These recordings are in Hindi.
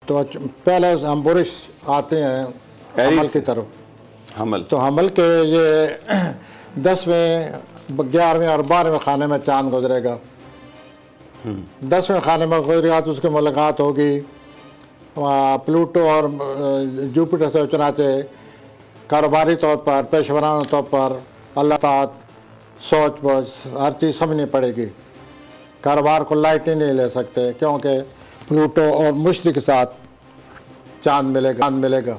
तो पहले हम बुरिश आते हैं हमल की तरफ। हमल तो हमल के ये 10वें 11वें और 12वें खाने में चांद गुजरेगा। 10वें खाने में गुजरेगा तो उसकी मुलाकात होगी प्लूटो और जुपिटर से। चुनाचे कारोबारी तौर पर, पेशेवराना तौर पर अल्लाह तात सोच बस हर चीज़ समझनी पड़ेगी। कारोबार को लाइट ही नहीं ले सकते क्योंकि प्लूटो और मुश्तरी के साथ चांद मिलेगा।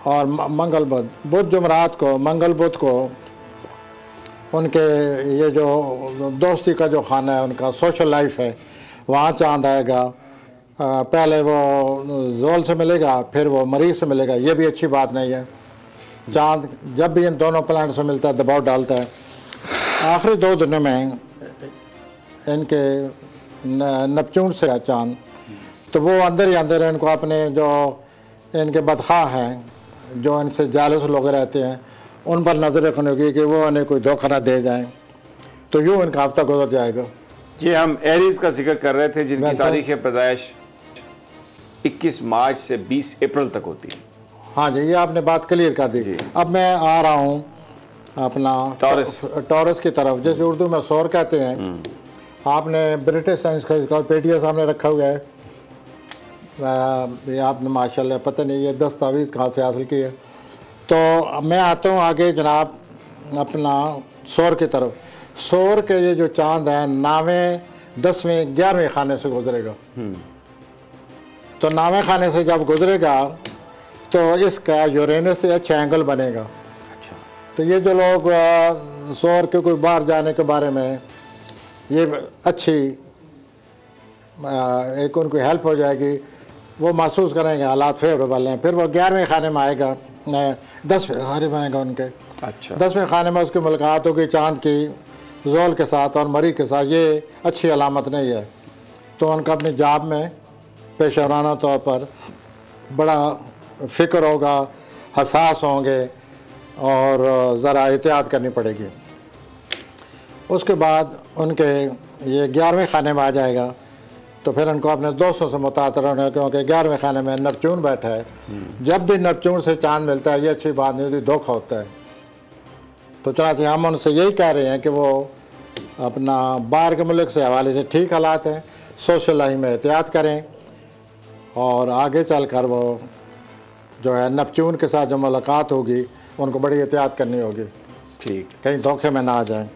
और मंगल बुध जुमरात को, मंगल बुध को उनके ये जो दोस्ती का जो खाना है, उनका सोशल लाइफ है, वहाँ चांद आएगा। पहले वो जोल से मिलेगा, फिर वो मरीज से मिलेगा। ये भी अच्छी बात नहीं है। चांद जब भी इन दोनों प्लैनेट से मिलता है दबाव डालता है। आखिरी 2 दिनों में इनके नेपच्यून से चांद, तो वो अंदर ही अंदर इनको अपने जो इनके बदखा हैं, जो इनसे जालस लोग रहते हैं, उन पर नज़र रखने होगी कि वो उन्हें कोई धोखा ना दे जाएं। तो यूँ इनका हफ्ता गुजर जाएगा। जी, हम एरीज का जिक्र कर रहे थे जिनकी तारीख़ पैदाइश 21 मार्च से 20 अप्रैल तक होती है। हाँ जी, ये आपने बात क्लियर कर दी। अब मैं आ रहा हूँ अपना टॉरस की तरफ, जैसे उर्दू में सौर कहते हैं। आपने ब्रिटिश साइंस का इंसाइक्लोपीडिया सामने रखा हुआ है। ये आपने माशाल्लाह पता नहीं ये दस्तावेज़ कहाँ से हासिल की है। तो मैं आता हूँ आगे जनाब अपना सौर की तरफ। सौर के ये जो चांद है 9वें 10वें 11वें खाने से गुजरेगा। तो 9वें खाने से जब गुजरेगा तो इसका यूरेनस से अच्छा एंगल बनेगा। अच्छा, तो ये जो लोग सौर के कोई बाहर जाने के बारे में ये अच्छी एक उनको हेल्प हो जाएगी, वो महसूस करेंगे हालात फेवरेबल हैं। फिर वो 11वें खाने में आएगा, 10वें खाने में आएगा उनके। अच्छा, 10वें खाने में उसकी मुलाकात होगी चांद की जोल के साथ और मरी के साथ। ये अच्छी अलामत नहीं है। तो उनका अपनी जॉब में पेशेवराना तौर पर बड़ा फ़िक्र होगा, हसास होंगे और ज़रा एहतियात करनी पड़ेगी। उसके बाद उनके ये 11वें खाने में आ जाएगा तो फिर उनको अपने दोस्तों से मुतातर होना, क्योंकि 11वें खाने में नेपच्यून बैठा है। जब भी नेपच्यून से चांद मिलता है ये अच्छी बात नहीं होती, धोखा होता है। तो चनाचे हम उनसे यही कह रहे हैं कि वो अपना बाहर के मुल्क से हवाले से ठीक हालात हैं, सोशल लाइफ में एहतियात करें और आगे चल कर वो जो है नेपच्यून के साथ जो मुलाकात होगी उनको बड़ी एहतियात करनी होगी। ठीक, कहीं धोखे में ना आ जाएं।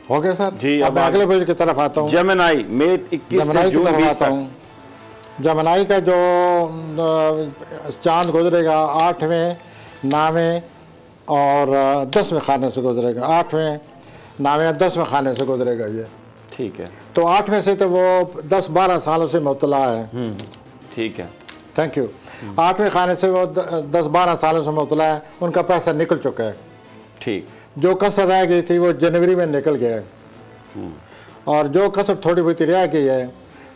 हो गया सर जी। अब मैं अगले पेज की तरफ आता हूँ। जेमिनी मई 21 से जून 20 तक। जेमिनी का जो चांद गुजरेगा 8वें 9वें और 10वें खाने से गुजरेगा। 8वें 9वें 10वें खाने से गुजरेगा ये। ठीक है। तो 8वें से तो वो 10-12 सालों से मुब्तला है। ठीक है, थैंक यू। 8वें खाने से वो 10-12 सालों से मुब्तला है, उनका पैसा निकल चुका है। ठीक, जो कसर रह गई थी वो जनवरी में निकल गया है और जो कसर थोड़ी बहुत रह गई है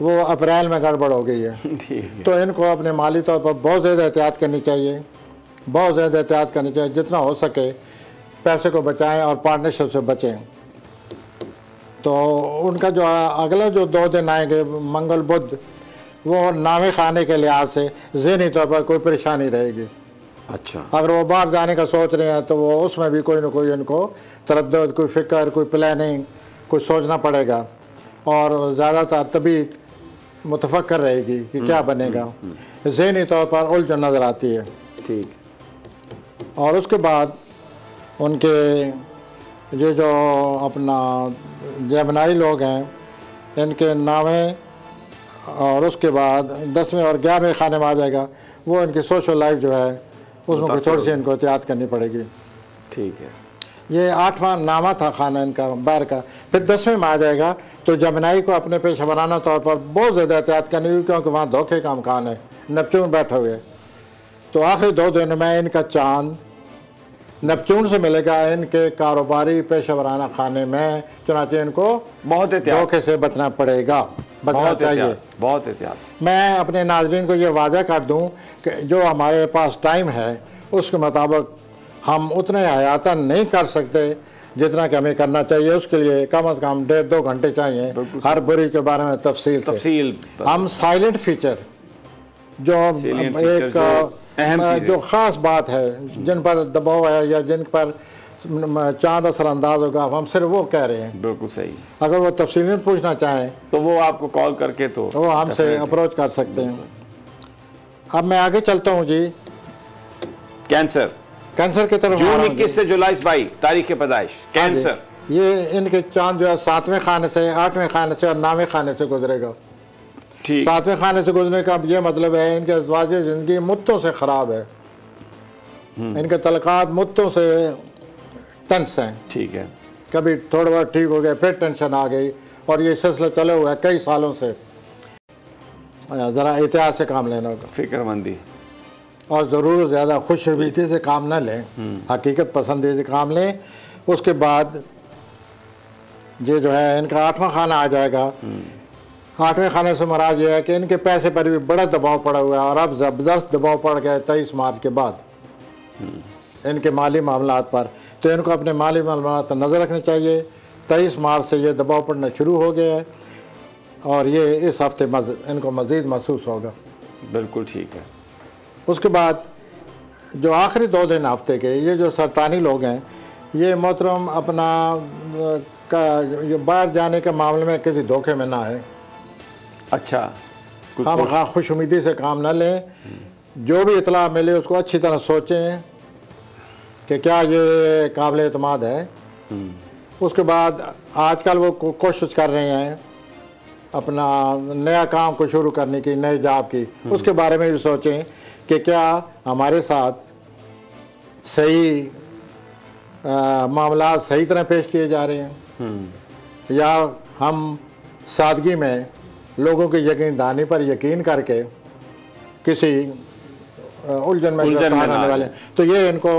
वो अप्रैल में गड़बड़ हो गई है। तो इनको अपने माली तौर पर बहुत ज़्यादा एहतियात करनी चाहिए, बहुत ज़्यादा एहतियात करनी चाहिए। जितना हो सके पैसे को बचाएं और पार्टनरशिप से बचें। तो उनका जो अगला जो 2 दिन आएंगे मंगल बुध, वो 9वें खाने के लिहाज से ज़हनी तौर पर कोई परेशानी रहेगी। अच्छा, अगर वो बाहर जाने का सोच रहे हैं तो वो उसमें भी कोई ना कोई इनको तरद्दुद, कोई फ़िक्र, कोई प्लानिंग, कुछ सोचना पड़ेगा और ज़्यादातर तबीयत मुतफक्कर रहेगी कि क्या बनेगा। ज़हनी तौर पर उलझन नज़र आती है। ठीक, और उसके बाद उनके ये जो अपना जेमिनी लोग हैं इनके 9वें और उसके बाद 10वें और 11वें खाने में आ जाएगा। वो इनकी सोशल लाइफ जो है उसमें थोड़ी सी इनको एहतियात करनी पड़ेगी। ठीक है। ये 8वां नामा था खाना इनका बाहर का। फिर 10वें में आ जाएगा तो जेमिनी को अपने पेशेवराना तौर पर बहुत ज़्यादा एहतियात करनी होगी क्योंकि वहाँ धोखे का अमकान है, नेपच्यून बैठे हुए। तो आखिरी 2 दिन में इनका चांद नेपच्यून से मिलेगा इनके कारोबारी पेशेवराना खाने में। चुनाचे इनको बहुत एहतियात, धोखे से बचना पड़ेगा, बचना चाहिए, बहुत एहतियात। मैं अपने नाज़रीन को ये वाज़ा कर दूं कि जो हमारे पास टाइम है उसके मुताबिक हम उतने हयातन नहीं कर सकते जितना कि हमें करना चाहिए उसके लिए कम से कम 1.5-2 घंटे चाहिए हर बुरी के बारे में तफसील हम साइलेंट फीचर जो एक जो ख़ास बात है जिन पर दबाव है या जिन पर चांद असरअंदाज होगा हम सिर्फ वो कह रहे हैं। बिल्कुल सही। अगर वो तफसील पूछना चाहें तो वो आपको कॉल करके तो वो हमसे अप्रोच कर सकते हैं। अब मैं आगे चलता हूँ जी। कैंसर की तरफ जून 21 से जुलाई 22 तारीख पैदाइश कैंसर। ये इनके चांद जो है 7वें खाने से 8वें खाने से और 9वें खाने से गुजरेगा। 7वें खाने से गुजरने का ये मतलब है इनके अज़वाजे ज़िंदगी मुद्दों से ख़राब है। इनके तलक़ात मुद्दों से टेंस हैं। ठीक है। कभी थोड़ा बहुत ठीक हो गया फिर टेंशन आ गई और ये सिलसिला चले हुआ है कई सालों से। ज़रा एहतियात से काम लेना होगा, फिक्रमंदी और ज़रूर ज़्यादा खुशबीती से काम न लें, हकीकत पसंदी से काम लें। उसके बाद ये जो है इनका 8वां खाना आ जाएगा। 8वें खाने से मराज ये है कि इनके पैसे पर भी बड़ा दबाव पड़ा हुआ है और अब ज़बरदस्त दबाव पड़ गया है 23 मार्च के बाद इनके माली मामलात पर। तो इनको अपने माली मामलात पर नज़र रखनी चाहिए। 23 मार्च से ये दबाव पड़ना शुरू हो गया है और ये इस हफ्ते इनको मज़ीद महसूस होगा। बिल्कुल ठीक है। उसके बाद जो आखिरी 2 दिन हफ्ते के ये जो सरतानी लोग हैं ये मोहतरम अपना बाहर जाने के मामले में किसी धोखे में ना है। अच्छा, हम खुश उम्मीदी से काम न लें। जो भी इतला मिले उसको अच्छी तरह सोचें कि क्या ये काबिल एतमाद है। उसके बाद आजकल वो कोशिश कर रहे हैं अपना नया काम को शुरू करने की, नए जॉब की, उसके बारे में भी सोचें कि क्या हमारे साथ सही मामला सही तरह पेश किए जा रहे हैं या हम सादगी में लोगों की यकीनदानी पर यकीन करके किसी उलझन में गिरफ्तार होने वाले। तो ये इनको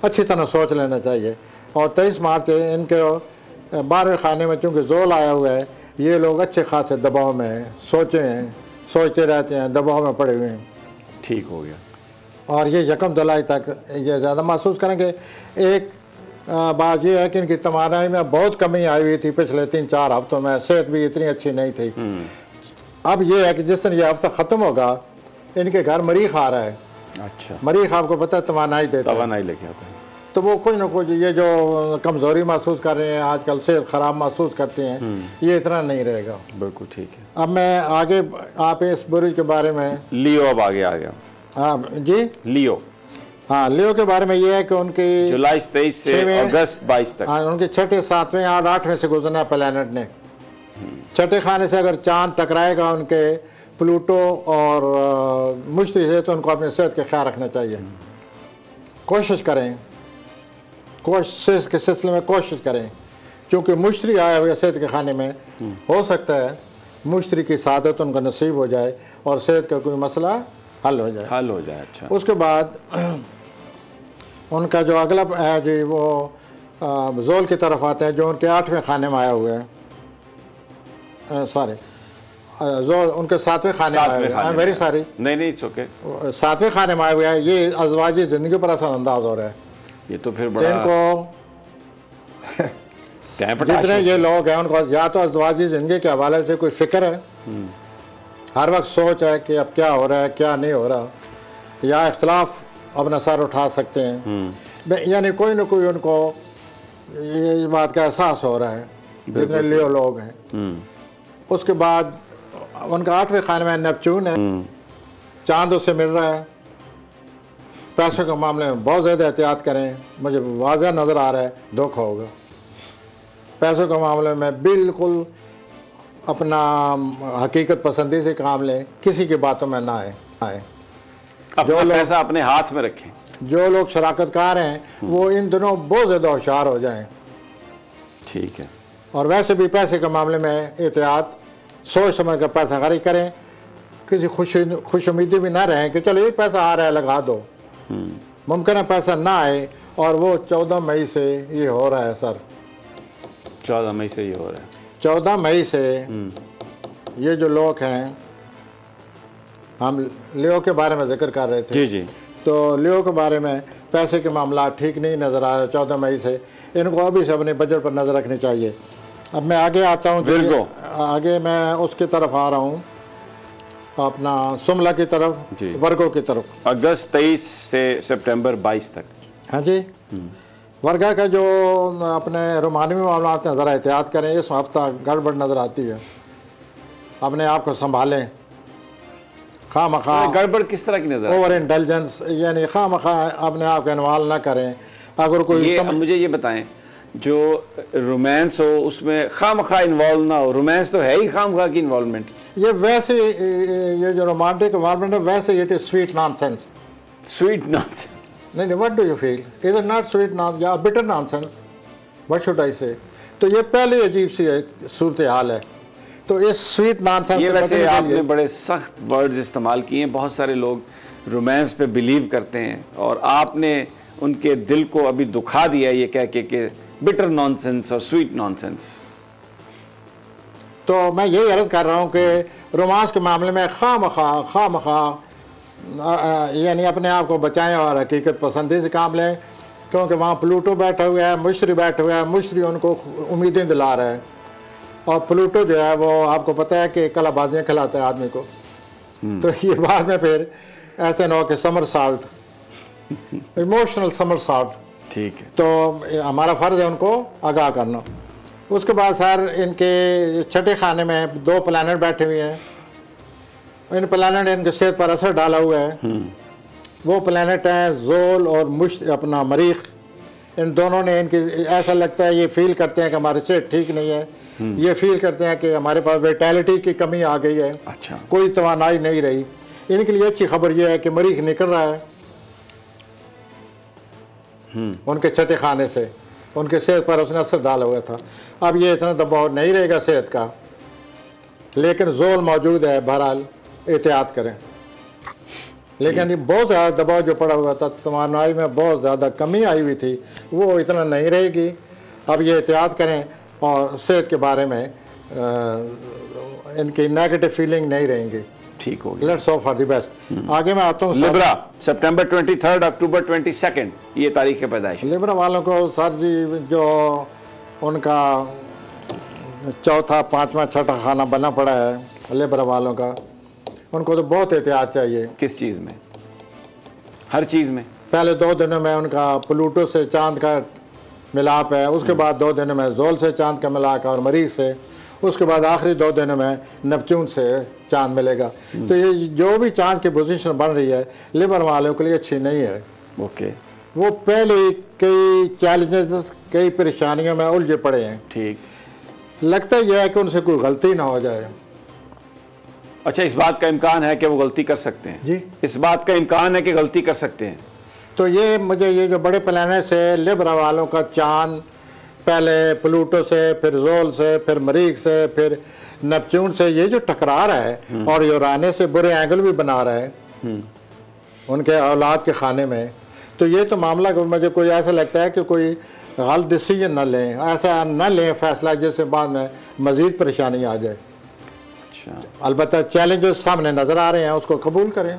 अच्छी तरह सोच लेना चाहिए। और 23 मार्च इनके 12वें खाने में चूँकि जोल आया हुआ है ये लोग अच्छे खासे दबाव में हैं, सोचते रहते हैं, दबाव में पड़े हुए हैं। ठीक हो गया। और ये 1 जुलाई तक ये ज़्यादा महसूस करेंगे। एक बात यह है कि इनकी तवानाई में बहुत कमी आई हुई थी पिछले 3-4 हफ्तों में, सेहत भी इतनी अच्छी नहीं थी। अब ये है कि जिस दिन ये हफ्ता ख़त्म होगा इनके घर मरीख आ रहा है। अच्छा, मरीख आपको पता है तवानाई देता है, तवानाई लेके आता है। तो वो कुछ ना कुछ ये जो कमज़ोरी महसूस कर रहे हैं आजकल, सेहत ख़राब महसूस करते हैं, ये इतना नहीं रहेगा। बिल्कुल ठीक है। अब मैं आगे आप इस बुरी के बारे में लियो अब आगे आ गया। हाँ जी, लियो। हाँ, लियो के बारे में ये है कि उनकी जुलाई 23 से अगस्त 22 तक उनके 6ठे 7वें या 8वें से गुजरना प्लैनेट ने। 6ठे खाने से अगर चांद टकराएगा उनके प्लूटो और मुश्ती से तो उनको अपनी सेहत का ख्याल रखना चाहिए। कोशिश करें, कोशिश के सिलसिले में कोशिश करें, क्योंकि मुश्तरी आया हुआ सेहत के खाने में हो सकता है मुश्तरी की सादत उनको नसीब हो जाए और सेहत का कोई मसला हल हो जाए। अच्छा, उसके बाद उनका जो अगला है जी वो जोल की तरफ आते हैं जो उनके 8वें खाने में आया हुआ है। सॉरी, जोल उनके 7वें खाने में आया हुआ है। वेरी सॉरी, नहीं इट्स ओके। 7वें खाने में आया हुआ है। ये अज़वाजी ज़िंदगी पर असरअंदाज हो रहा है। ये तो फिर बड़ा इनको जितने ये लोग हैं उनको या तो अज़वाजी ज़िंदगी के हवाले से कोई फ़िक्र है, हर वक्त सोच है कि अब क्या हो रहा है क्या नहीं हो रहा, या इख्तलाफ अपना सर उठा सकते हैं। यानी कोई ना कोई उनको ये बात का एहसास हो रहा है जितने लियो लोग हैं। उसके बाद उनका 8वें खाने में नेपच्यून है, चांद उससे मिल रहा है। पैसों के मामले में बहुत ज़्यादा एहतियात करें, मुझे वाज़ह नज़र आ रहा है धोखा होगा। पैसों के मामले में बिल्कुल अपना हकीकत पसंदी से काम लें, किसी की बातों में ना आए। जो लोग पैसा अपने हाथ में रखें, जो लोग शराकतकार हैं वो इन दिनों बहुत ज़्यादा होशियार हो जाएं। ठीक है। और वैसे भी पैसे के मामले में एहतियात, सोच समझ कर पैसा खर्च करें। किसी खुश उम्मीदी भी ना रहें कि चलो ये पैसा आ रहा है लगा दो। मुमकिन है पैसा ना आए और वो 14 मई से ये हो रहा है सर। 14 मई से ये हो रहा है। 14 मई से ये जो लोग हैं, हम लियो के बारे में जिक्र कर रहे थे। जी। तो लियो के बारे में पैसे के मामला ठीक नहीं नज़र आया 14 मई से, इनको अभी से अपने बजट पर नज़र रखनी चाहिए। अब मैं आगे आता हूँ, आगे मैं उसकी तरफ आ रहा हूँ, अपना सुमला की तरफ, वर्गो की तरफ। अगस्त 23 से सितंबर 22 तक। हाँ जी, वर्गा का जो अपने रोमानवी मामला हैं ज़रा एहतियात करें, इस हफ्ता गड़बड़ नज़र आती है, अपने आप को संभालें। खामखा गड़बड़ किस तरह की नज़र, ओवर इंटेलिजेंस, यानी खामखा अपने आप को इन्वॉल्व ना करें। अगर कोई मुझे ये बताएं, जो रोमांस हो उसमें खामखा इन्वॉल्व ना हो, रोमांस तो है ही खामखा की इन्वॉल्वमेंट। ये वैसे ये जो रोमांटिक इन्वॉल्वमेंट है वैसे it is sweet nonsense. Sweet nonsense? नहीं, what do you feel, is it not sweet non या bitter nonsense, what should I say? तो ये पहले अजीब सी सूरत हाल है। तो इस स्वीट नॉनसेंस, ये वैसे आपने बड़े सख्त वर्ड्स इस्तेमाल किए हैं। बहुत सारे लोग रोमांस पे बिलीव करते हैं और आपने उनके दिल को अभी दुखा दिया ये कह के कि बिटर नॉनसेंस और स्वीट नॉनसेंस। तो मैं यही अर्ज कर रहा हूँ कि रोमांस के मामले में खामखा यानी अपने आप को बचाएं और हकीकत पसंदी से काम लें, क्योंकि वहाँ प्लूटो बैठा हुआ है, मुशरी बैठा हुआ है, मुशरी उनको उम्मीदें दिला रहा है। और प्लूटो जो है वो आपको पता है कि कलाबाजियाँ खिलाता है आदमी को। तो ये बाद में फिर ऐसे ना हो कि summer salt, emotional summer salt, ठीक है। तो हमारा फ़र्ज़ है उनको आगाह करना। उसके बाद सर इनके छठे खाने में 2 प्लैनेट बैठे हुए हैं। इन प्लैनेट ने इनके सेहत पर असर डाला हुआ है। वो प्लैनेट हैं जोल और अपना मरीख। इन दोनों ने इनकी ऐसा लगता है, ये फील करते हैं कि हमारी सेहत ठीक नहीं है, ये फील करते हैं कि हमारे पास विटैलिटी की कमी आ गई है। अच्छा। कोई तवानाई नहीं रही। इनके लिए अच्छी खबर यह है कि मरीख निकल रहा है उनके छठे खाने से, उनके सेहत पर उसने असर डाला हुआ था। अब ये इतना दबाव नहीं रहेगा सेहत का, लेकिन जोल मौजूद है, बहरहाल एहतियात करें। लेकिन ये बहुत ज़्यादा दबाव जो पड़ा हुआ था, तवानाई में बहुत ज़्यादा कमी आई हुई थी, वो इतना नहीं रहेगी। अब ये एहतियात करें और सेहत के बारे में इनकी नेगेटिव फीलिंग नहीं रहेंगी। ठीक हो गया। Let's hope for the best. आगे मैं आता हूँ। लिब्रा सितंबर 23, अक्टूबर 22 ये तारीख है पैदाइश। लिब्रा वालों को सर जी जो उनका चौथा, पाँचवा, छठा खाना बना पड़ा है लिब्रा वालों का, उनको तो बहुत एहतियात चाहिए। किस चीज़ में? हर चीज़ में। पहले 2 दिनों में उनका प्लूटो से चांद का मिलाप है, उसके बाद 2 दिनों में जोल से चांद का मिलाप और मरीख से, उसके बाद आखिरी 2 दिनों में नेपच्यून से चांद मिलेगा। तो ये जो भी चांद की पोजीशन बन रही है लिबर वालों के लिए अच्छी नहीं है। ओके। वो पहले कई चैलेंजेस, कई परेशानियों में उलझे पड़े हैं। ठीक। लगता यह है कि उनसे कोई गलती ना हो जाए। अच्छा, इस बात का इम्कान है कि वो गलती कर सकते हैं? जी, इस बात का इम्कान है कि गलती कर सकते हैं। तो ये मुझे ये जो बड़े प्लैनेट से लिब्रा वालों का चांद, पहले प्लूटो से, फिर जोल से, फिर मरीख से, फिर नेपच्यून से, ये जो टकरा रहा है और यूरानस से बुरे एंगल भी बना रहा है उनके औलाद के खाने में, तो ये तो मामला मुझे कोई ऐसा लगता है कि कोई गलत डिसीजन न लें, ऐसा न लें फैसला जिससे बाद में मज़ीद परेशानी आ जाए। अलबत्ता चैलेंजेस सामने नज़र आ रहे हैं, उसको कबूल करें,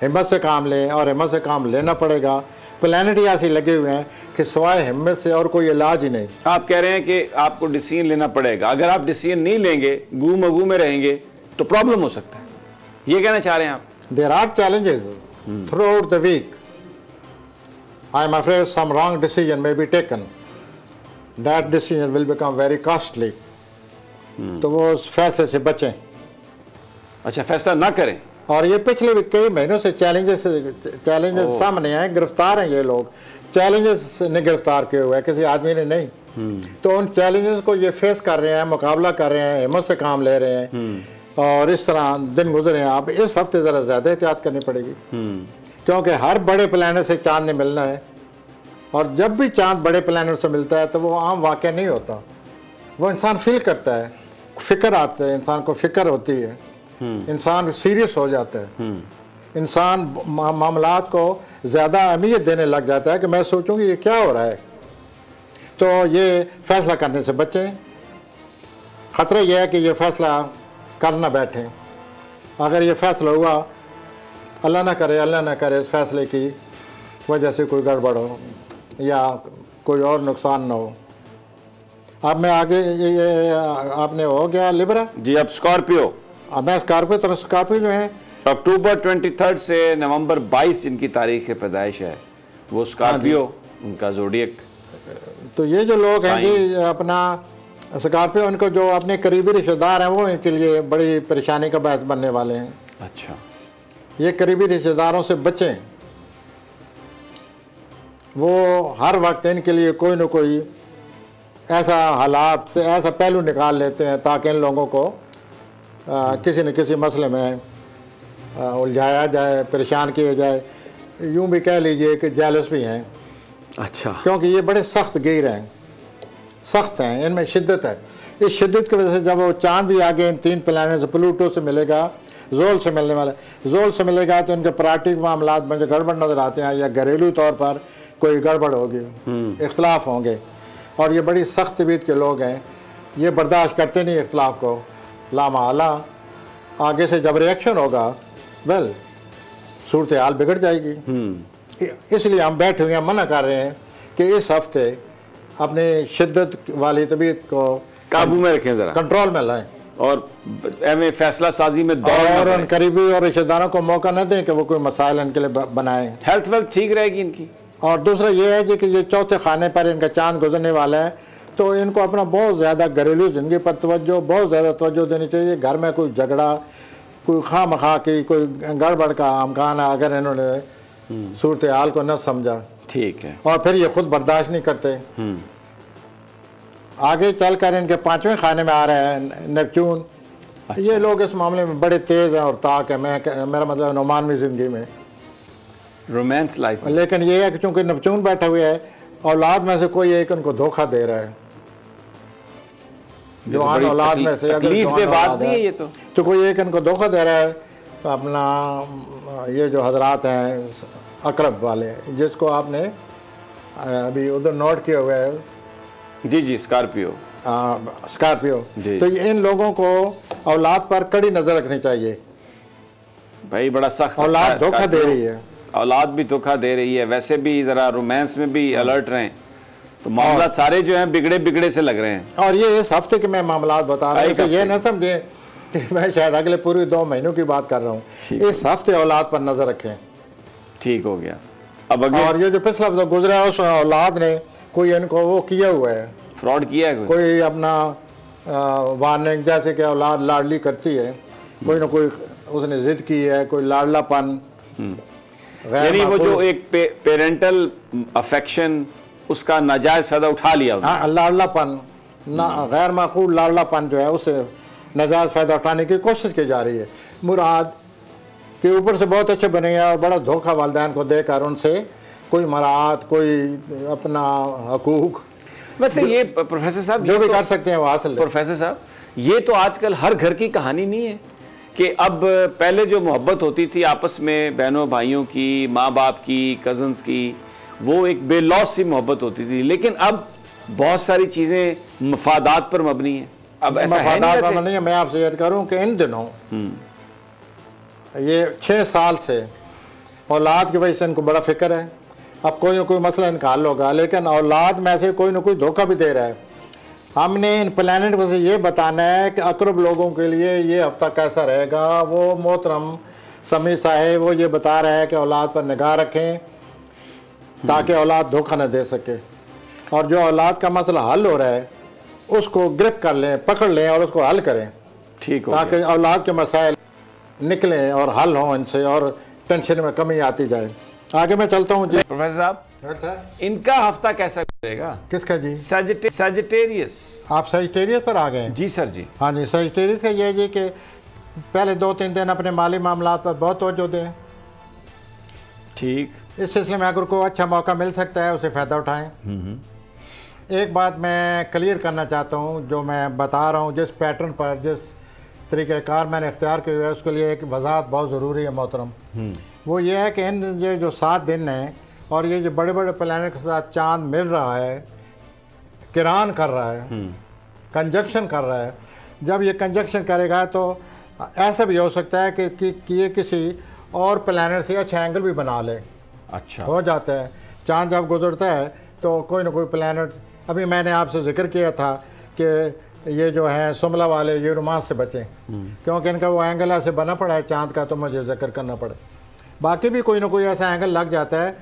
हिम्मत से काम लें, और हिम्मत से काम लेना पड़ेगा। प्लैनेट ही ऐसे लगे हुए हैं कि सिवाय हिम्मत से और कोई इलाज ही नहीं। आप कह रहे हैं कि आपको डिसीजन लेना पड़ेगा, अगर आप डिसीजन नहीं लेंगे, गू मगू में रहेंगे, तो प्रॉब्लम हो सकता है, ये कहना चाह रहे हैं आप? There are challenges throughout the week. I am afraid some wrong decision may be taken, that decision will become very costly. तो वो उस फैसले से बचें। अच्छा, फैसला ना करें। और ये पिछले भी कई महीनों से चैलेंजेस सामने हैं, गिरफ्तार हैं ये लोग, चैलेंजेस ने गिरफ्तार किए हुए हैं, किसी आदमी ने नहीं। तो उन चैलेंजेस को ये फेस कर रहे हैं, मुकाबला कर रहे हैं, हिम्मत से काम ले रहे हैं, और इस तरह दिन गुजरे हैं। अब इस हफ्ते ज़रा ज़्यादा एहतियात करनी पड़ेगी, क्योंकि हर बड़े प्लैनेट से चांद ने मिलना है, और जब भी चांद बड़े प्लैनेट से मिलता है तो वो आम वाक़या नहीं होता। वो इंसान फील करता है, फिक्र आता है, इंसान को फिक्र होती है, इंसान सीरियस हो जाता है, इंसान मामलात को ज़्यादा अहमियत देने लग जाता है कि मैं सोचूंगी ये क्या हो रहा है। तो ये फैसला करने से बचें। ख़तरा यह है कि ये फैसला कर ना बैठें। अगर ये फैसला हुआ, अल्लाह ना करे इस फैसले की वजह से कोई गड़बड़ हो या कोई और नुकसान ना हो। अब मैं आगे ये आपने हो गया लिब्रा जी। अब स्कॉर्पियो, अब मैं स्कॉर्पियो, तो स्कॉर्पियो जो है अक्टूबर 23 से नवंबर 22 जिनकी तारीख पैदाइश है वो स्कॉर्पियो, उनका ज़ोडिएक। तो ये जो लोग हैं जी अपना स्कॉर्पियो, उनको जो अपने करीबी रिश्तेदार हैं वो इनके लिए बड़ी परेशानी का बायस बनने वाले हैं। अच्छा, ये करीबी रिश्तेदारों से बचें, वो हर वक्त इनके लिए कोई न कोई ऐसा हालात से ऐसा पहलू निकाल लेते हैं ताकि इन लोगों को किसी न किसी मसले में उलझाया जाए, परेशान किया जाए। यूँ भी कह लीजिए कि जेलस भी हैं। अच्छा, क्योंकि ये बड़े सख्त गिर हैं, सख्त हैं, इनमें शिद्दत है। इस शिद्दत की वजह से जब वो चांद भी आगे इन 3 प्लैनेट से, प्लूटो से मिलेगा, जोल से मिलने वाला, जोल से मिलेगा तो इनके प्राकृतिक मामला में जो गड़बड़ नज़र आते हैं या घरेलू तौर पर कोई गड़बड़ होगी, इख्तलाफ होंगे। और ये बड़ी सख्त तबीयत के लोग हैं, ये बर्दाश्त करते नहीं इख्तलाफ को। लामाला आगे से जब रिएक्शन होगा, वेल सूरत हाल बिगड़ जाएगी। इसलिए हम बैठे हुए हैं, मना कर रहे हैं कि इस हफ्ते अपनी शिद्दत वाली तबीयत को काबू में रखें, ज़रा कंट्रोल में लाएं और हमें फैसला साजी में और उन करीबी और रिश्तेदारों को मौका न दें कि वो कोई मसाइल इनके लिए बनाएं। हेल्थ वेल्थ ठीक रहेगी इनकी। और दूसरा ये है जी कि ये चौथे खाने पर इनका चांद गुजरने वाला है, तो इनको अपना बहुत ज़्यादा घरेलू ज़िंदगी पर बहुत ज़्यादा तवज्जो देनी चाहिए। घर में कोई झगड़ा, कोई खामखा की कोई गड़बड़ का अमकान है, अगर इन्होंने सूरत हाल को न समझा, ठीक है, और फिर ये खुद बर्दाश्त नहीं करते। आगे चलकर इनके 5वें खाने में आ रहा है नेपच्यून। अच्छा। ये लोग इस मामले में बड़े तेज़ हैं और ताक है। मेरा मतलब नुमानवी ज़िंदगी में, रोमांस लाइफ। लेकिन ये है कि चूँकि नेपच्यून बैठा हुआ है, औलाद में से कोई एक उनको धोखा दे रहा है। जवान औलाद में से अगर बात नहीं है ये तो कोई एक इनको धोखा दे रहा है। अपना ये जो हजरात हैं अकरब वाले, जिसको आपने अभी उधर नोट किया हुआ है, जी, स्कॉर्पियो, तो इन लोगों को औलाद पर कड़ी नज़र रखनी चाहिए। भाई बड़ा सख्त औलाद धोखा दे रही है, औलाद भी धोखा दे रही है। वैसे भी ज़रा रोमांस में भी अलर्ट रहें, तो मामला सारे जो हैं बिगड़े से लग रहे हैं। और ये इस हफ्ते के मैं मामला बता रहा हूँ, ये न समझे कि मैं शायद अगले पूरे 2 महीनों की बात कर रहा हूँ। इस हफ्ते औलाद पर नज़र रखें। ठीक हो गया। अब और ये जो पिछला हफ्ता गुजरा है, उस औलाद ने कोई इनको वो किया हुआ है, फ्रॉड किया है, कोई अपना वार्निंग, जैसे कि औलाद लाडली करती है, कोई ना कोई उसने जिद की है, कोई लाडलापन, यानी वो जो एक पेरेंटल अफेक्शन उसका नाजायज़ फ़ायदा उठा लिया। हाँ, लाडलापन, गैर माकूल लाडलापन जो है उससे नाजायज़ फ़ायदा उठाने की कोशिश की जा रही है। मुराद के ऊपर से बहुत अच्छे बने हैं और बड़ा धोखा वालिदैन को देकर उनसे कोई मराहत, कोई अपना हकूक, वैसे ये प्रोफेसर साहब जो भी कर सकते हैं वो हासिल। प्रोफेसर साहब, ये तो आजकल हर घर की कहानी नहीं है कि अब पहले जो मोहब्बत होती थी आपस में बहनों भाइयों की, माँ बाप की, कज़न्स की, वो एक बेलौस सी मोहब्बत होती थी, लेकिन अब बहुत सारी चीज़ें मफादात पर मबनी हैं। अब ऐसा है नहीं है। मैं आपसे याद करूँ कि इन दिनों ये 6 साल से औलाद की वजह से इनको बड़ा फिक्र है। अब कोई ना कोई मसला इनका हल होगा, लेकिन औलाद में से कोई ना कोई धोखा भी दे रहा है। हमने इन प्लानट को से ये बताना है कि अकरब लोगों के लिए ये हफ्ता कैसा रहेगा। वो मोहतरम समी साहेब वो ये बता रहे हैं कि औलाद पर निगाह रखें ताकि औलाद धोखा न दे सके, और जो औलाद का मसला हल हो रहा है उसको ग्रिप कर लें, पकड़ लें और उसको हल करें, ठीक हो, ताकि औलाद के मसाइल निकलें और हल हों इनसे और टेंशन में कमी आती जाए। आगे मैं चलता हूँ जी। प्रोफेसर साहब, इनका हफ्ता कैसा गुजरेगा? किसका जी? सजिटेरियस। आप सजिटेरियस पर आ गए? जी सर जी। हाँ जी, सजिटेरियस का ये जी कि पहले 2-3 दिन अपने माली मामला पर बहुत तवज्जो दें। ठीक, इस सिलसिले में अगर कोई अच्छा मौका मिल सकता है उसे फ़ायदा उठाएं। एक बात मैं क्लियर करना चाहता हूँ, जो मैं बता रहा हूँ जिस पैटर्न पर, जिस तरीक़ेकार मैंने इख्तियार किया हुआ है, उसके लिए एक वजाहत बहुत ज़रूरी है मोहतरम। वो ये है कि इन ये जो 7 दिन हैं और ये जो बड़े बड़े प्लैनेट के साथ चांद मिल रहा है, किरान कर रहा है, कंजक्शन कर रहा है, जब ये कंजक्शन करेगा तो ऐसा भी हो सकता है कि ये किसी और प्लैनेट से अच्छा एंगल भी बना ले। अच्छा, हो जाता है। चांद जब गुजरता है तो कोई ना कोई प्लैनेट, अभी मैंने आपसे जिक्र किया था कि ये जो है सुमला वाले ये रोमांस से बचें, क्योंकि इनका वो एंगल ऐसे बना पड़ा है चांद का, तो मुझे जिक्र करना पड़े। बाकी भी कोई ना कोई ऐसा एंगल लग जाता है,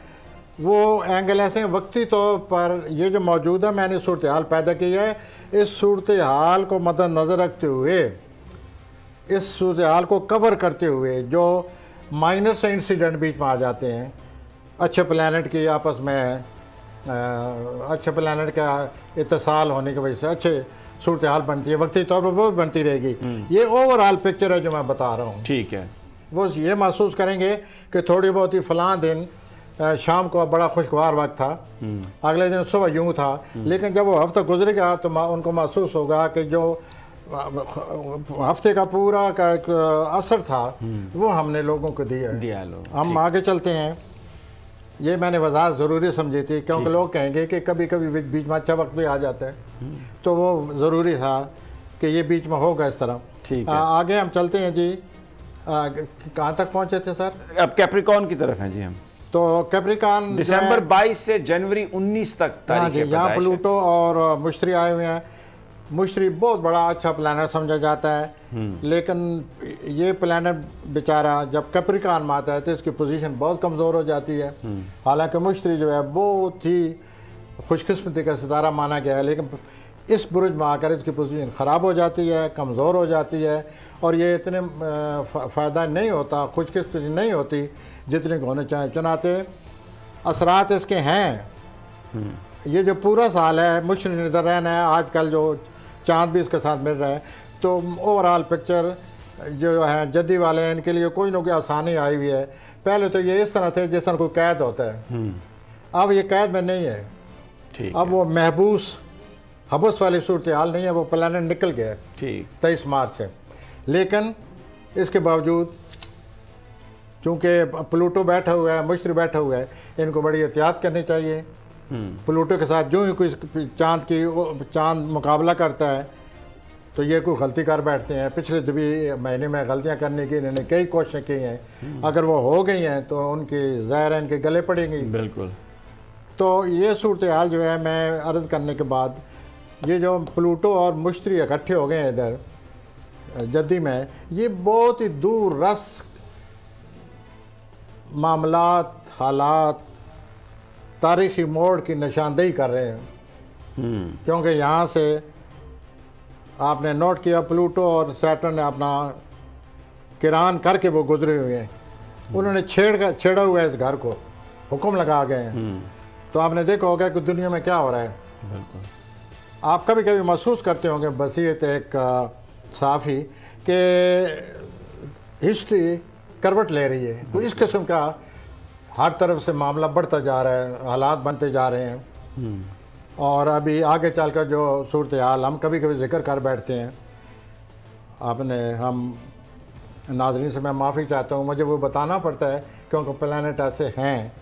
वो एंगल ऐसे वक्ती तौर पर ये जो मौजूदा मैंने सूरत हाल पैदा की है, इस सूरत हाल को मद्देनज़र रखते हुए, इस सूरत हाल को कवर करते हुए जो माइनर से इंसिडेंट बीच में आ जाते हैं, अच्छे प्लैनेट की आपस में अच्छे प्लैनेट का इत्तेसाल होने की वजह से अच्छे सूरत हाल बनती है, वक्ती तौर पर वो बनती रहेगी। ये ओवरऑल पिक्चर है जो मैं बता रहा हूँ। ठीक है, वो ये महसूस करेंगे कि थोड़ी बहुत ही फ़लाँ दिन शाम को बड़ा खुशगवार वक्त था, अगले दिन सुबह यूँ था, लेकिन जब वो हफ्ता गुजरेगा तो उनको महसूस होगा कि जो हफ्ते का पूरा का एक असर था वो हमने लोगों को दिया। हम आगे चलते हैं। ये मैंने वजाहत ज़रूरी समझी थी, क्योंकि लोग कहेंगे कि कभी कभी बीच में अच्छा वक्त भी आ जाता है, तो वो ज़रूरी था कि ये बीच में होगा इस तरह। आगे हम चलते हैं जी। कहाँ तक पहुँचे थे सर? अब कैप्रिकॉर्न की तरफ हैं जी हम। तो कैप्रिकॉर्न दिसंबर 22 से जनवरी 19 तक तारीख है। यहाँ प्लूटो और मुश्तरी आए हुए हैं। मुश्तरी बहुत बड़ा अच्छा प्लैनेट समझा जाता है, लेकिन ये प्लैनेट बेचारा जब कैप्रिकॉर्न में आता है तो इसकी पोजीशन बहुत कमज़ोर हो जाती है। हालांकि मुश्तरी जो है बहुत ही खुशकिस्मती का सितारा माना गया है, लेकिन इस बुरुज में आकर इसकी पोजीशन ख़राब हो जाती है, कमज़ोर हो जाती है, और ये इतने फ़ायदा नहीं होता, खुशकिस्मती नहीं होती जितने को होने चाहिए। चुनाते असरात इसके हैं। ये जो पूरा साल है मुश्किल नज़र रहना है, आजकल जो चांद भी इसके साथ मिल रहा है, तो ओवरऑल पिक्चर जो है जद्दी वाले हैं इनके लिए कोई ना कोई आसानी आई हुई है। पहले तो ये इस तरह थे जिस तरह कोई कैद होता है, अब ये कैद में नहीं है। अब वो महबूस हबस वाली सूरत हाल नहीं है, वो प्लैनेट निकल गया 23 मार्च से। लेकिन इसके बावजूद चूँकि प्लूटो बैठा हुआ है, मुश्तरी बैठा हुआ है, इनको बड़ी एहतियात करनी चाहिए। प्लूटो के साथ जो ही कोई चांद मुकाबला करता है तो ये कोई गलती कर बैठते हैं। पिछले 2 महीने में गलतियां करने की इन्होंने कई कोशिशें की हैं, अगर वो हो गई हैं तो उनकी ज़ाहिर है इनके गले पड़ेंगी। बिल्कुल। तो ये सूरत हाल जो है मैं अर्ज़ करने के बाद, ये जो प्लूटो और मुश्तरी इकट्ठे हो गए हैं इधर जद्दी में, ये बहुत ही दूर रस मामलात, हालात, तारीख़ी मोड़ की निशानदेही कर रहे हैं। क्योंकि यहाँ से आपने नोट किया प्लूटो और सैटर्न ने अपना किरान करके वो गुजरे हुए हैं, उन्होंने छेड़ा हुआ है इस घर को, हुक्म लगा गए हैं। तो आपने देखा होगा कि दुनिया में क्या हो रहा है। बिल्कुल। आप कभी कभी महसूस करते होंगे बसीयत एक साफ़ी कि हिस्ट्री करवट ले रही है, कोई इस किस्म का हर तरफ से मामला बढ़ता जा रहा है, हालात बनते जा रहे हैं। और अभी आगे चलकर जो सूरत हाल हम कभी कभी जिक्र कर बैठते हैं, हम नाज़रीन से मैं माफ़ी चाहता हूँ, मुझे वो बताना पड़ता है क्योंकि प्लैनेट ऐसे हैं।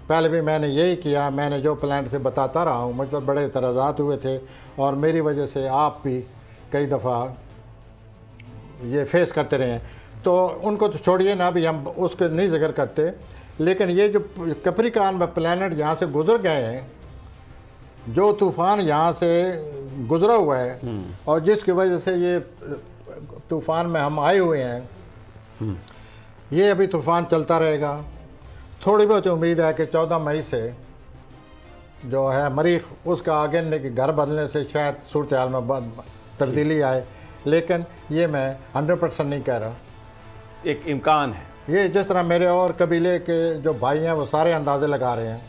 पहले भी मैंने यही किया, मैंने जो प्लैनेट से बताता रहा हूँ, मुझ पर बड़े एतराज़ात हुए थे और मेरी वजह से आप भी कई दफ़ा ये फेस करते रहे हैं। तो उनको तो छोड़िए ना, अभी हम उसके नहीं जिक्र करते, लेकिन ये जो कैप्रिकॉर्न में प्लैनेट यहाँ से गुजर गए हैं, जो तूफ़ान यहाँ से गुजरा हुआ है और जिसकी वजह से ये तूफ़ान में हम आए हुए हैं, ये अभी तूफ़ान चलता रहेगा। थोड़ी बहुत उम्मीद है कि 14 मई से जो है मरीख उसका आगे के घर बदलने से शायद सूरत हाल में तब्दीली आए, लेकिन ये मैं 100% नहीं कह रहा, एक इम्कान है। ये जिस तरह मेरे और कबीले के जो भाई हैं वो सारे अंदाजे लगा रहे हैं।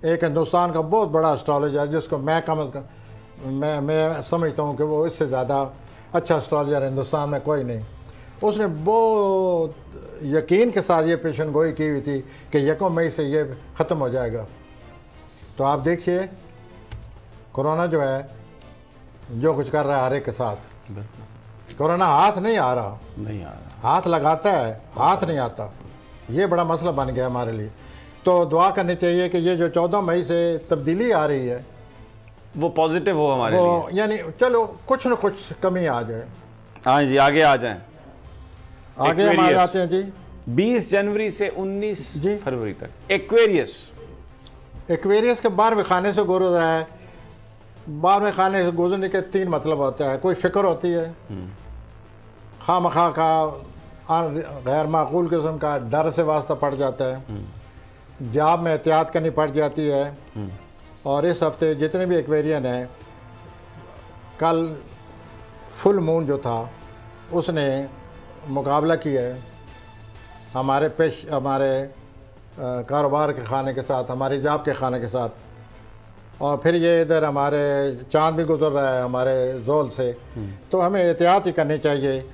एक हिंदुस्तान का बहुत बड़ा एस्ट्रोलॉजर जिसको मैं कम अज़ कम मैं समझता हूँ कि वो इससे ज़्यादा अच्छा एस्ट्रोलॉजर हिंदुस्तान में कोई नहीं, उसने बहुत यकीन के साथ ये पेशन गोई की हुई थी कि 1 मई से ये ख़त्म हो जाएगा। तो आप देखिए कोरोना जो है जो कुछ कर रहा है हर एक के साथ। कोरोना हाथ नहीं आ रहा, हाथ लगाता है, हाथ नहीं आता। ये बड़ा मसला बन गया हमारे लिए। तो दुआ करनी चाहिए कि ये जो 14 मई से तब्दीली आ रही है वो पॉजिटिव हो हमारे लिए, यानी चलो कुछ न कुछ कमी आ जाए। हाँ जी, आगे आ जाएं। आगे हम आ जाते हैं जी। 20 जनवरी से 19 जी। फरवरी तक एक्वेरियस के 12वें खाने से गुजर रहा है। 12वें खाने से गुजरने के 3 मतलब होता है। कोई फ़िक्र होती है, खामखा का गैर माकूल किस्म का डर से वास्ता पड़ जाता है, जाब में एहतियात करनी पड़ जाती है। और इस हफ्ते जितने भी एक्वेरियन हैं, कल फुल मून जो था उसने मुकाबला किया है हमारे कारोबार के खाने के साथ, हमारी जाब के खाने के साथ। और फिर ये इधर हमारे चांद भी गुजर रहा है हमारे जोल से, तो हमें एहतियात ही करनी चाहिए।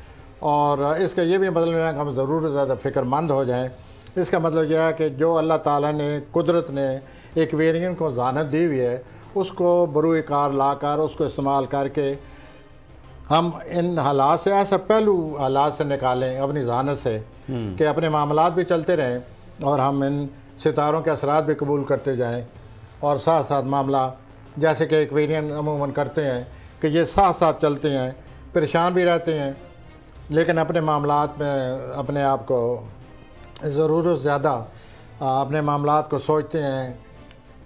और इसका ये भी मतलब नहीं है कि हम ज़रूर ज़्यादा फ़िक्रमंद हो जाएं। इसका मतलब यह है कि जो अल्लाह ताला ने कुदरत ने एक्वेरियन को ज़ानत दी हुई है, उसको बरूए कार ला कर उसको इस्तेमाल करके हम इन हालात से, ऐसा पहलू हालात से निकालें अपनी ज़ानत से कि अपने मामलात भी चलते रहें और हम इन सितारों के असरात भी कबूल करते जाएं। और साथ साथ मामला जैसे कि एक्वेरियन अमूमन करते हैं कि ये साथ साथ चलते हैं, परेशान भी रहते हैं, लेकिन अपने मामलात में अपने आप को ज़रूरत ज़्यादा अपने मामलात को सोचते हैं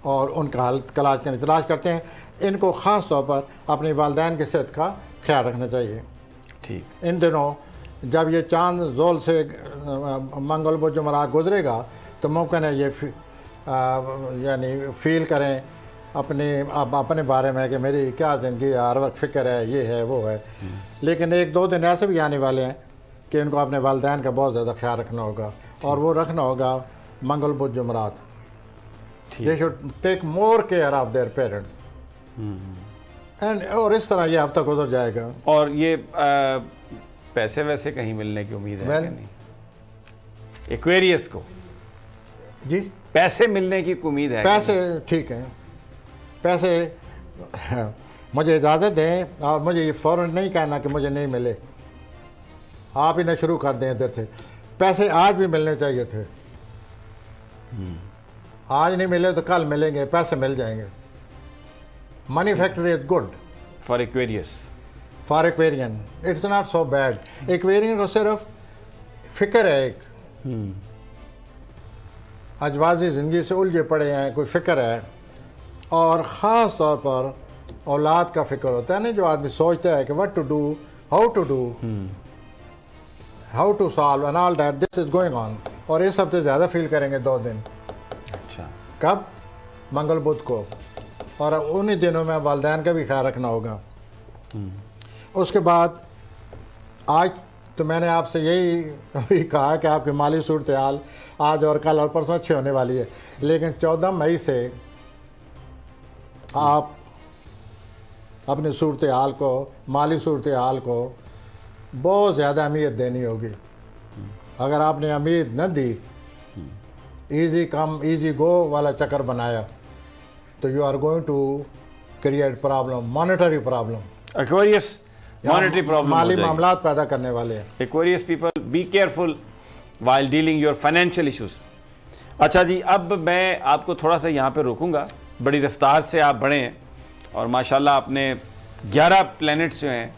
और उनका हल तलाश करते हैं। इनको ख़ास तौर पर अपनी वालिदैन की सेहत का ख्याल रखना चाहिए। ठीक। इन दिनों जब ये चांद जोल से मंगल बुध जुमेरात गुजरेगा तो मुमकिन है ये यानी फ़ील करें अपने बारे में कि मेरी क्या ज़िंदगी है, हर वक्त फ़िक्र है, ये है वो है। लेकिन 1-2 दिन ऐसे भी आने वाले हैं कि इनको अपने वालिदैन का बहुत ज़्यादा ख्याल रखना होगा, और वो रखना होगा मंगल बुध जुमेरात। They should take more care of their parents and, और इस तरह ये हफ्ता गुजर जाएगा। और ये पैसे वैसे कहीं मिलने की उम्मीद है कि नहीं एक्वेरियस को? जी, पैसे मिलने की उम्मीद है? पैसे ठीक हैं, पैसे मुझे इजाज़त दें और मुझे ये फ़ौरन नहीं कहना कि मुझे नहीं मिले। आप ही ना शुरू कर दें इधर से। पैसे आज भी मिलने चाहिए थे, आज नहीं मिले तो कल मिलेंगे, पैसे मिल जाएंगे। Money factor is good for Aquarius, for Aquarian it's not so bad. Aquarian को सिर्फ फिक्र है, एक अजवाजी ज़िंदगी से उलझे पड़े हैं, कोई फ़िक्र है। और ख़ास तौर पर औलाद का फ़िक्र होता है ना, जो आदमी सोचता है कि what to do, how to solve and all that, this is going on. और इस हफ्ते ज़्यादा फील करेंगे 2 दिन। अच्छा, कब? मंगल बुध को। और उन्हीं दिनों में वालिदैन का भी ख्याल रखना होगा। उसके बाद आज तो मैंने आपसे यही कहा कि आपकी माली सूरत हाल आज और कल और परसों अच्छी होने वाली है, लेकिन 14 मई से आप अपनी सूरत हाल को, माली सूरत हाल को बहुत ज़्यादा अहमियत देनी होगी। अगर आपने अहमियत न दी, ईजी कम ईजी गो वाला चक्कर बनाया, तो you are going to create problem, monetary problem. Aquarius monetary problem, माली मामलात पैदा करने वाले हैं। Aquarius people, be careful while dealing your financial issues. अच्छा जी, अब मैं आपको थोड़ा सा यहाँ पे रोकूंगा। बड़ी रफ्तार से आप बढ़े हैं और माशाल्लाह आपने 11 प्लैनेट्स जो हैं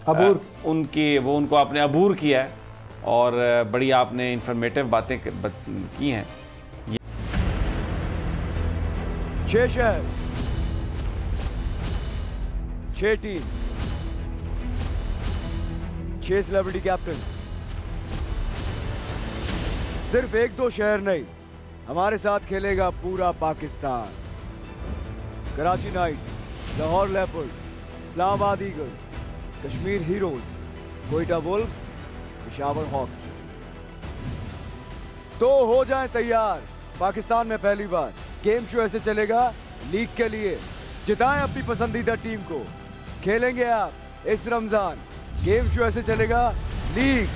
अबूर उनको आपने अबूर किया है और बड़ी आपने इंफॉर्मेटिव बातें की हैं। 6 शहर, 6 टीम, 6 सेलिब्रिटी कैप्टन। सिर्फ 1-2 शहर नहीं, हमारे साथ खेलेगा पूरा Pakistan. Karachi Knights, Lahore Leopards, Islamabad Eagles, Kashmir Heroes, Quetta Wolves, Peshawar Hawks. तो हो जाएं तैयार, पाकिस्तान में पहली बार गेम शो ऐसे चलेगा लीग के लिए। जिताएं अपनी पसंदीदा टीम को। खेलेंगे आप इस रमजान, गेम शो ऐसे चलेगा लीग।